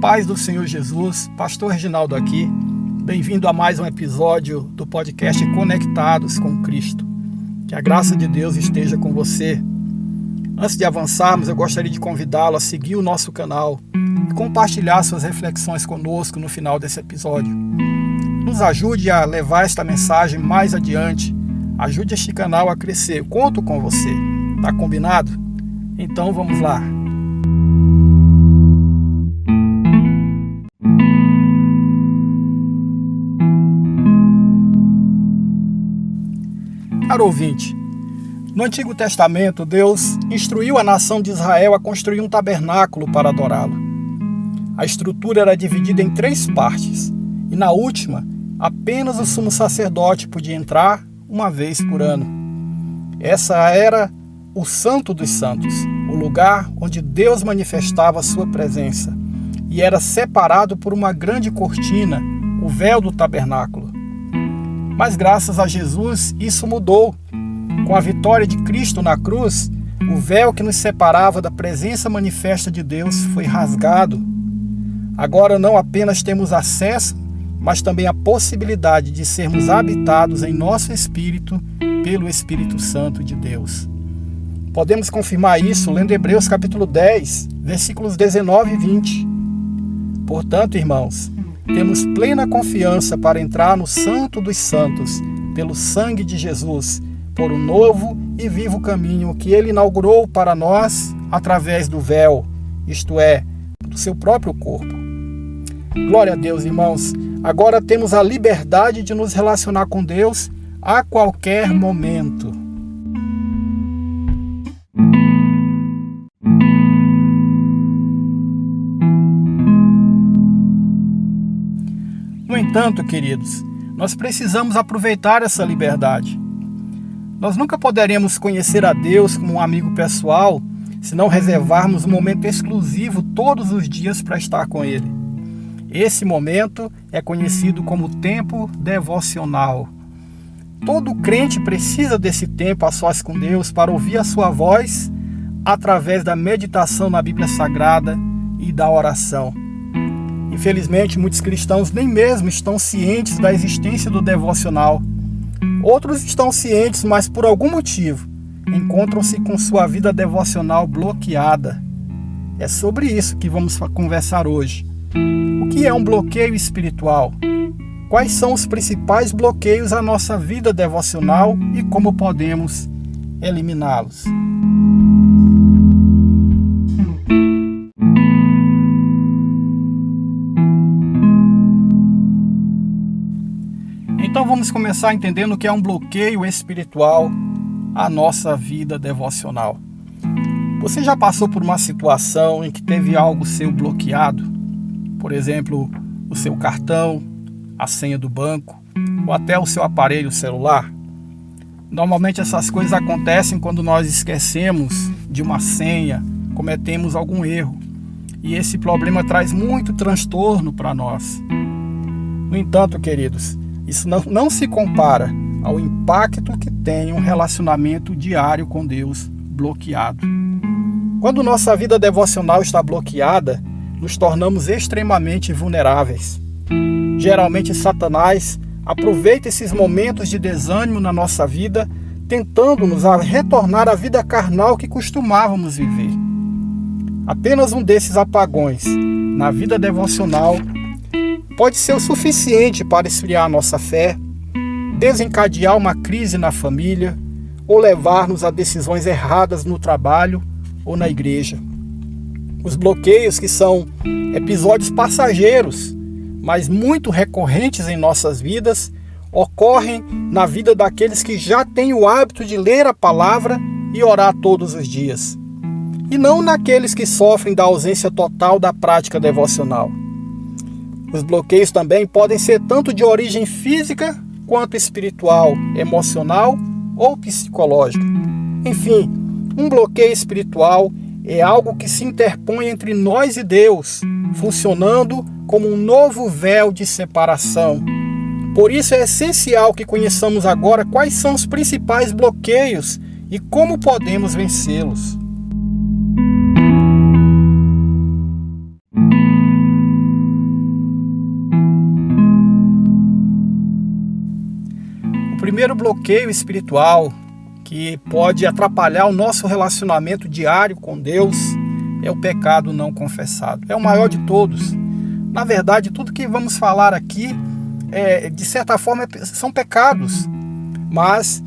paz do Senhor Jesus, Pastor Reginaldo aqui. Bem-vindo a mais um episódio do podcast Conectados com Cristo. Que a graça de Deus esteja com você. Antes de avançarmos, eu gostaria de convidá-lo a seguir o nosso canal e compartilhar suas reflexões conosco no final desse episódio. Nos ajude a levar esta mensagem mais adiante. Ajude este canal a crescer. Eu conto com você. Tá combinado? Então vamos lá. Caro ouvinte, no Antigo Testamento, Deus instruiu a nação de Israel a construir um tabernáculo para adorá-lo. A estrutura era dividida em 3 partes, e na última, apenas o sumo sacerdote podia entrar uma vez por ano. Essa era o Santo dos Santos, o lugar onde Deus manifestava a sua presença, e era separado por uma grande cortina, o véu do tabernáculo. Mas graças a Jesus, isso mudou. Com a vitória de Cristo na cruz, o véu que nos separava da presença manifesta de Deus foi rasgado. Agora não apenas temos acesso, mas também a possibilidade de sermos habitados em nosso espírito pelo Espírito Santo de Deus. Podemos confirmar isso lendo Hebreus capítulo 10, versículos 19 e 20. Portanto, irmãos, temos plena confiança para entrar no Santo dos Santos, pelo sangue de Jesus, por um novo e vivo caminho que Ele inaugurou para nós através do véu, isto é, do seu próprio corpo. Glória a Deus, irmãos. Agora temos a liberdade de nos relacionar com Deus a qualquer momento. No entanto, queridos, nós precisamos aproveitar essa liberdade. Nós nunca poderemos conhecer a Deus como um amigo pessoal se não reservarmos um momento exclusivo todos os dias para estar com Ele. Esse momento é conhecido como tempo devocional. Todo crente precisa desse tempo a sós com Deus para ouvir a sua voz através da meditação na Bíblia Sagrada e da oração. Infelizmente, muitos cristãos nem mesmo estão cientes da existência do devocional. Outros estão cientes, mas por algum motivo encontram-se com sua vida devocional bloqueada. É sobre isso que vamos conversar hoje. O que é um bloqueio espiritual? Quais são os principais bloqueios à nossa vida devocional e como podemos eliminá-los? Então vamos começar entendendo o que é um bloqueio espiritual à nossa vida devocional. Você já passou por uma situação em que teve algo seu bloqueado? Por exemplo, o seu cartão, a senha do banco ou até o seu aparelho celular? Normalmente essas coisas acontecem quando nós esquecemos de uma senha, cometemos algum erro. E esse problema traz muito transtorno para nós. No entanto, queridos, isso não se compara ao impacto que tem um relacionamento diário com Deus bloqueado. Quando nossa vida devocional está bloqueada, nos tornamos extremamente vulneráveis. Geralmente, Satanás aproveita esses momentos de desânimo na nossa vida, tentando-nos a retornar à vida carnal que costumávamos viver. Apenas um desses apagões na vida devocional pode ser o suficiente para esfriar nossa fé, desencadear uma crise na família ou levar-nos a decisões erradas no trabalho ou na igreja. Os bloqueios, que são episódios passageiros, mas muito recorrentes em nossas vidas, ocorrem na vida daqueles que já têm o hábito de ler a palavra e orar todos os dias, e não naqueles que sofrem da ausência total da prática devocional. Os bloqueios também podem ser tanto de origem física quanto espiritual, emocional ou psicológica. Enfim, um bloqueio espiritual é algo que se interpõe entre nós e Deus, funcionando como um novo véu de separação. Por isso é essencial que conheçamos agora quais são os principais bloqueios e como podemos vencê-los. primeiro bloqueio espiritual que pode atrapalhar o nosso relacionamento diário com Deus é o pecado não confessado. É o maior de todos. Na verdade, tudo que vamos falar aqui, de certa forma, são pecados. Mas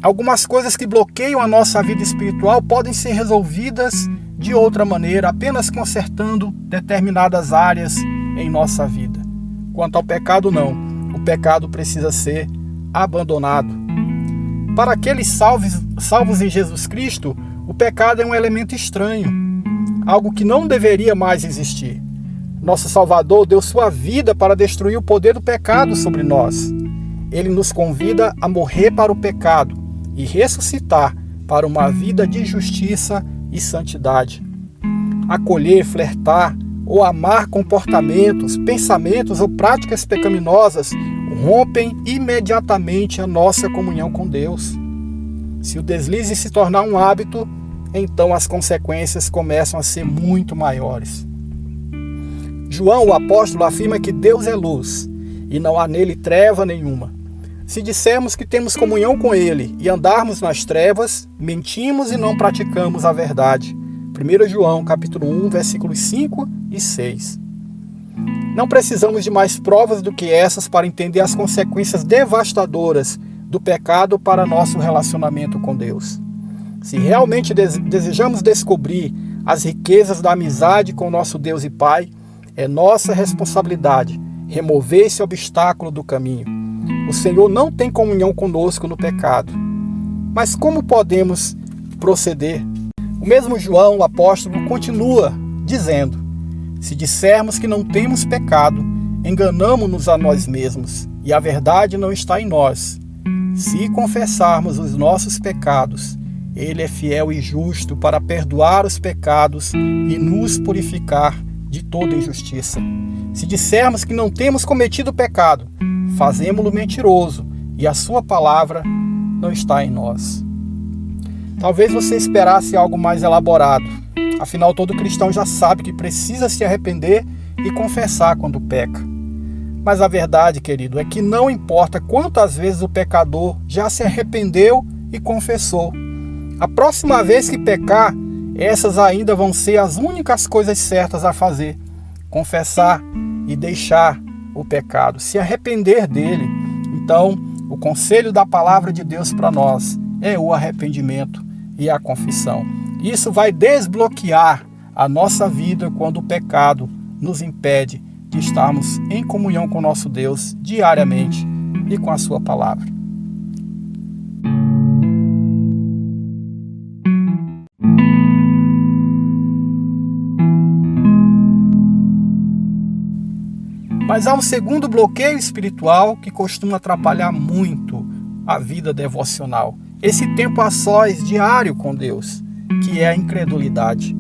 algumas coisas que bloqueiam a nossa vida espiritual podem ser resolvidas de outra maneira, apenas consertando determinadas áreas em nossa vida. Quanto ao pecado, não. O pecado precisa ser abandonado. Para aqueles salvos em Jesus Cristo, o pecado é um elemento estranho, algo que não deveria mais existir. Nosso Salvador deu sua vida para destruir o poder do pecado sobre nós. Ele nos convida a morrer para o pecado e ressuscitar para uma vida de justiça e santidade. Acolher, flertar ou amar comportamentos, pensamentos ou práticas pecaminosas rompem imediatamente a nossa comunhão com Deus. Se o deslize se tornar um hábito, então as consequências começam a ser muito maiores. João, o apóstolo, afirma que Deus é luz e não há nele treva nenhuma. Se dissermos que temos comunhão com Ele e andarmos nas trevas, mentimos e não praticamos a verdade. 1 João, capítulo 1, versículos 5 e 6. Não precisamos de mais provas do que essas para entender as consequências devastadoras do pecado para nosso relacionamento com Deus. Se realmente desejamos descobrir as riquezas da amizade com nosso Deus e Pai, é nossa responsabilidade remover esse obstáculo do caminho. O Senhor não tem comunhão conosco no pecado. Mas como podemos proceder? O mesmo João, o apóstolo, continua dizendo: se dissermos que não temos pecado, enganamo-nos a nós mesmos, e a verdade não está em nós. Se confessarmos os nossos pecados, Ele é fiel e justo para perdoar os pecados e nos purificar de toda injustiça. Se dissermos que não temos cometido pecado, fazemo-lo mentiroso, e a sua palavra não está em nós. Talvez você esperasse algo mais elaborado. Afinal, todo cristão já sabe que precisa se arrepender e confessar quando peca. Mas a verdade, querido, é que não importa quantas vezes o pecador já se arrependeu e confessou. A próxima vez que pecar, essas ainda vão ser as únicas coisas certas a fazer: confessar e deixar o pecado, se arrepender dele. Então, o conselho da palavra de Deus para nós é o arrependimento e a confissão. Isso vai desbloquear a nossa vida quando o pecado nos impede de estarmos em comunhão com nosso Deus diariamente e com a sua palavra. Mas há um segundo bloqueio espiritual que costuma atrapalhar muito a vida devocional. Esse tempo a sós diário com Deus, que é a incredulidade.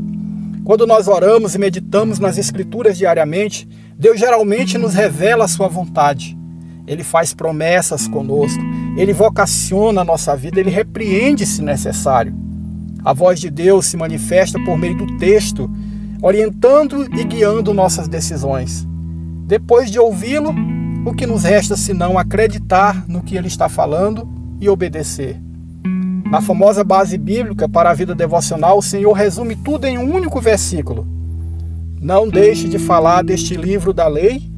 Quando nós oramos e meditamos nas Escrituras diariamente, Deus geralmente nos revela a sua vontade. Ele faz promessas conosco, Ele vocaciona a nossa vida, Ele repreende se necessário. A voz de Deus se manifesta por meio do texto, orientando e guiando nossas decisões. Depois de ouvi-lo, o que nos resta senão acreditar no que Ele está falando e obedecer. Na famosa base bíblica para a vida devocional, o Senhor resume tudo em um único versículo: não deixe de falar deste livro da lei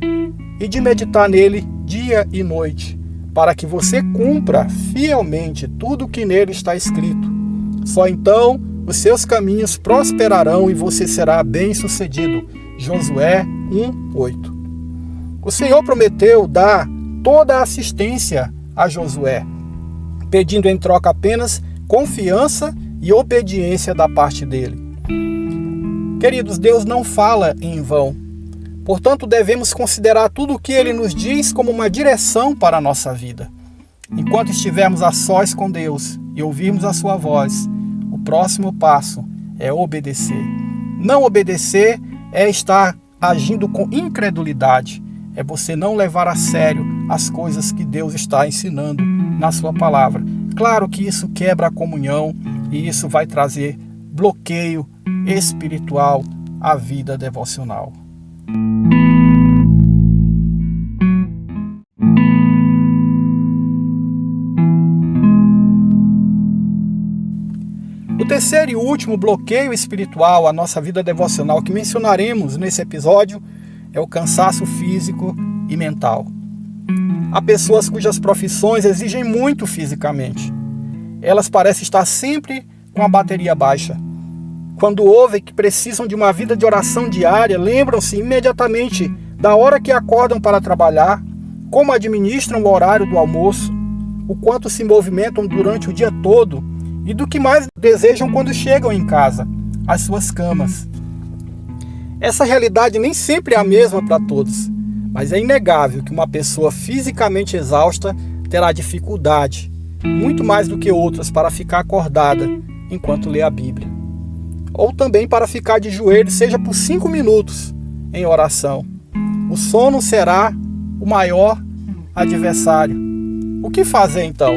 e de meditar nele dia e noite, para que você cumpra fielmente tudo o que nele está escrito. Só então os seus caminhos prosperarão e você será bem-sucedido. Josué 1:8. O Senhor prometeu dar toda a assistência a Josué, pedindo em troca apenas confiança e obediência da parte dele. Queridos, Deus não fala em vão. Portanto, devemos considerar tudo o que Ele nos diz como uma direção para a nossa vida. Enquanto estivermos a sós com Deus e ouvirmos a sua voz, o próximo passo é obedecer. Não obedecer é estar agindo com incredulidade. É você não levar a sério as coisas que Deus está ensinando na sua palavra. Claro que isso quebra a comunhão e isso vai trazer bloqueio espiritual à vida devocional. O terceiro e último bloqueio espiritual à nossa vida devocional que mencionaremos nesse episódio é o cansaço físico e mental. Há pessoas cujas profissões exigem muito fisicamente. Elas parecem estar sempre com a bateria baixa. Quando ouvem que precisam de uma vida de oração diária, lembram-se imediatamente da hora que acordam para trabalhar, como administram o horário do almoço, o quanto se movimentam durante o dia todo e do que mais desejam quando chegam em casa, às suas camas. Essa realidade nem sempre é a mesma para todos, mas é inegável que uma pessoa fisicamente exausta terá dificuldade, muito mais do que outras, para ficar acordada enquanto lê a Bíblia. Ou também para ficar de joelhos, seja por 5 minutos, em oração. O sono será o maior adversário. O que fazer então?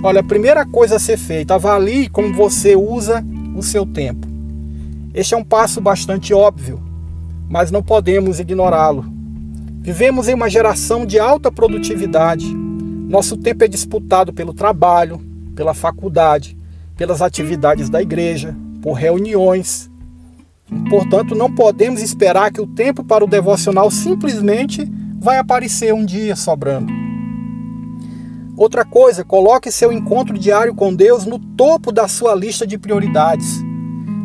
Olha, a primeira coisa a ser feita, avalie como você usa o seu tempo. Este é um passo bastante óbvio, mas não podemos ignorá-lo. Vivemos em uma geração de alta produtividade. Nosso tempo é disputado pelo trabalho, pela faculdade, pelas atividades da igreja, por reuniões. Portanto, não podemos esperar que o tempo para o devocional simplesmente vai aparecer um dia sobrando. Outra coisa, coloque seu encontro diário com Deus no topo da sua lista de prioridades.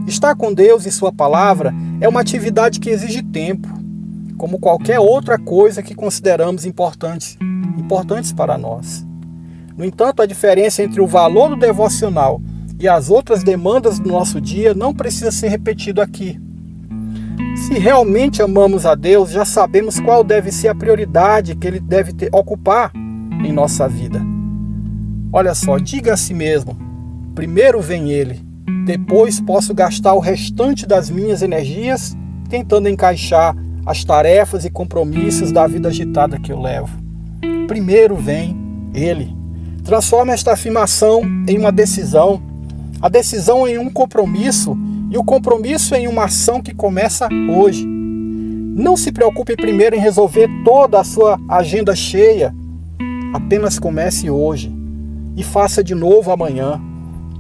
Estar com Deus e sua palavra é uma atividade que exige tempo, como qualquer outra coisa que consideramos importantes para nós. No entanto, a diferença entre o valor do devocional e as outras demandas do nosso dia não precisa ser repetido aqui. Se realmente amamos a Deus, já sabemos qual deve ser a prioridade que Ele deve ocupar em nossa vida. Olha só, diga a si mesmo: primeiro vem Ele, depois posso gastar o restante das minhas energias tentando encaixar as tarefas e compromissos da vida agitada que eu levo. Primeiro vem Ele. Transforme esta afirmação em uma decisão, a decisão em um compromisso e o compromisso em uma ação que começa hoje. Não se preocupe primeiro em resolver toda a sua agenda cheia. Apenas comece hoje e faça de novo amanhã.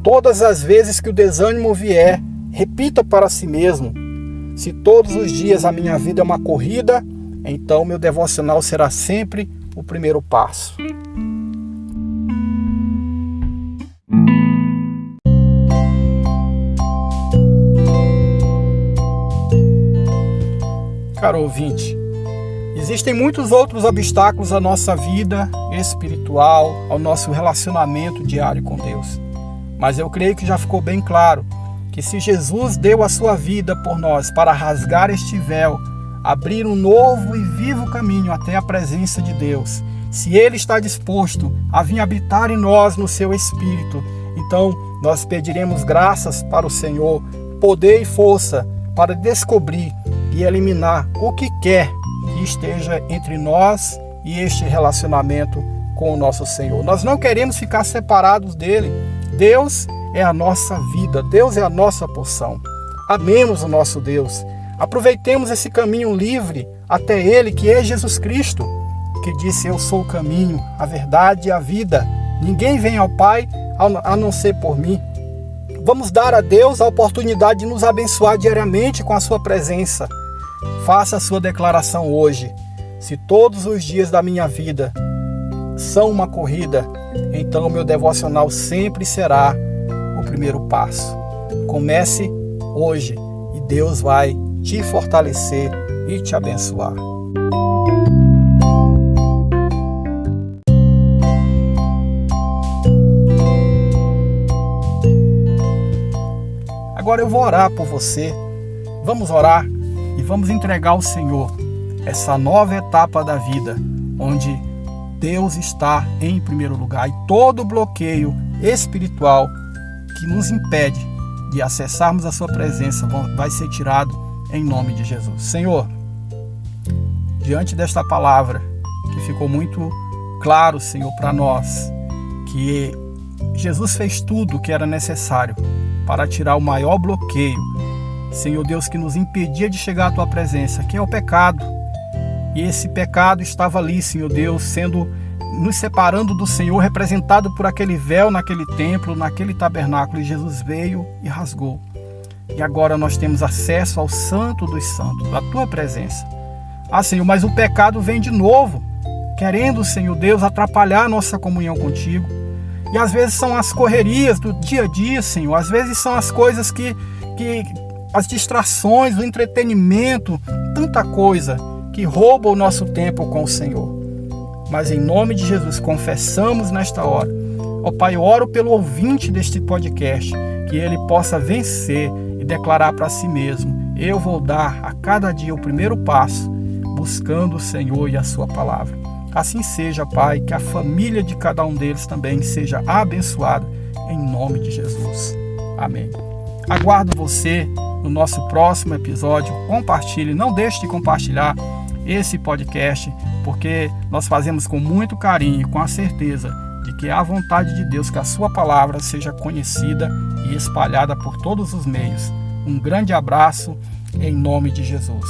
Todas as vezes que o desânimo vier, repita para si mesmo: se todos os dias a minha vida é uma corrida, então meu devocional será sempre o primeiro passo. Caro ouvinte, existem muitos outros obstáculos à nossa vida espiritual, ao nosso relacionamento diário com Deus. Mas eu creio que já ficou bem claro que se Jesus deu a sua vida por nós para rasgar este véu, abrir um novo e vivo caminho até a presença de Deus, se Ele está disposto a vir habitar em nós no seu Espírito, então nós pediremos graças para o Senhor, poder e força para descobrir e eliminar o que quer que esteja entre nós e este relacionamento com o nosso Senhor. Nós não queremos ficar separados dele. Deus é a nossa vida, Deus é a nossa porção. Amemos o nosso Deus. Aproveitemos esse caminho livre até Ele, que é Jesus Cristo, que disse: eu sou o caminho, a verdade e a vida. Ninguém vem ao Pai a não ser por mim. Vamos dar a Deus a oportunidade de nos abençoar diariamente com a sua presença. Faça a sua declaração hoje. Se todos os dias da minha vida são uma corrida, então o meu devocional sempre será o primeiro passo. Comece hoje e Deus vai te fortalecer e te abençoar. Agora eu vou orar por você. Vamos orar e vamos entregar ao Senhor essa nova etapa da vida, onde Deus está em primeiro lugar e todo bloqueio espiritual que nos impede de acessarmos a sua presença vai ser tirado em nome de Jesus. Senhor, diante desta palavra que ficou muito claro, Senhor, para nós, que Jesus fez tudo o que era necessário para tirar o maior bloqueio, Senhor Deus, que nos impedia de chegar à tua presença, que é o pecado. E esse pecado estava ali, Senhor Deus, sendo nos separando do Senhor, representado por aquele véu naquele templo, naquele tabernáculo, e Jesus veio e rasgou. E agora nós temos acesso ao Santo dos Santos, à Tua presença. Senhor, mas o pecado vem de novo, querendo, Senhor Deus, atrapalhar a nossa comunhão contigo. E às vezes são as correrias do dia a dia, Senhor. Às vezes são as coisas as distrações, o entretenimento, tanta coisa que rouba o nosso tempo com o Senhor. Mas em nome de Jesus, confessamos nesta hora. Ó Pai, eu oro pelo ouvinte deste podcast, que ele possa vencer e declarar para si mesmo: eu vou dar a cada dia o primeiro passo, buscando o Senhor e a sua palavra. Assim seja, Pai, que a família de cada um deles também seja abençoada, em nome de Jesus. Amém. Aguardo você no nosso próximo episódio. Compartilhe, não deixe de compartilhar esse podcast, porque nós fazemos com muito carinho, com a certeza de que é a vontade de Deus que a sua palavra seja conhecida e espalhada por todos os meios. Um grande abraço, em nome de Jesus.